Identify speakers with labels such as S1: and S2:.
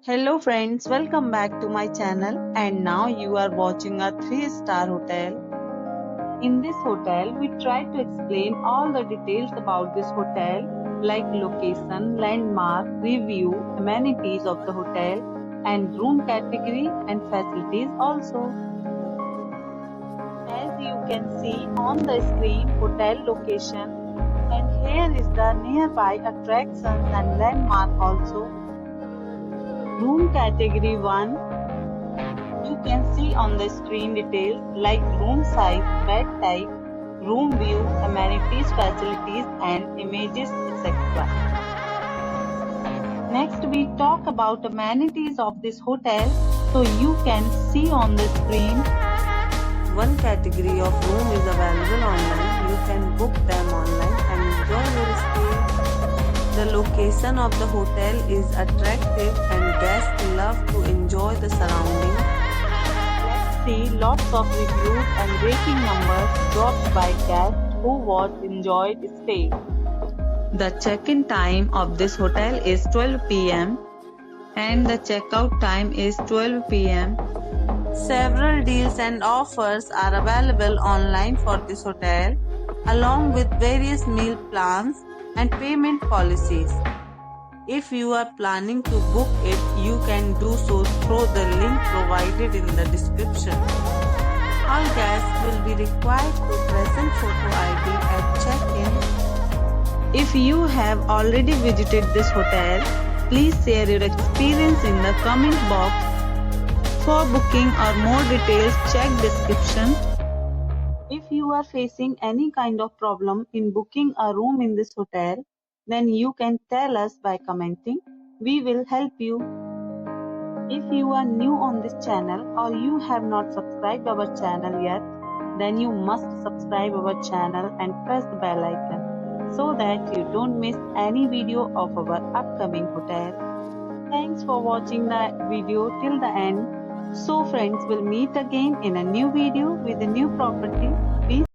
S1: Hello friends, welcome back to my channel and now you are watching a 3-star hotel. In this hotel, we try to explain all the details about this hotel like location, landmark, review, amenities of the hotel and room category and facilities also. As you can see on the screen, hotel location, and here is the nearby attractions and landmark also. Room category 1. You can see on the screen details like room size, bed type, room view, amenities, facilities and images, etc. Next we talk about amenities of this hotel. So you can see on the screen. One category of room is available online. You can book them online and enjoy your stay. The location of the hotel is attractive and guests love to enjoy the surroundings. Let's see lots of reviews and rating numbers dropped by guests who enjoyed stay. The check-in time of this hotel is 12 p.m. and the check-out time is 12 p.m. Several deals and offers are available online for this hotel, along with various meal plans and payment policies. If you are planning to book it, you can do so through the link provided in the description. All guests will be required to present photo ID at check-in. If you have already visited this hotel, please share your experience in the comment box. For booking or more details, check description. If you are facing any kind of problem in booking a room in this hotel, then you can tell us by commenting. We will help you. If you are new on this channel or you have not subscribed our channel yet, then you must subscribe our channel and press the bell icon so that you don't miss any video of our upcoming hotel. Thanks for watching the video till the end. So friends, will meet again in a new video with a new property. Peace.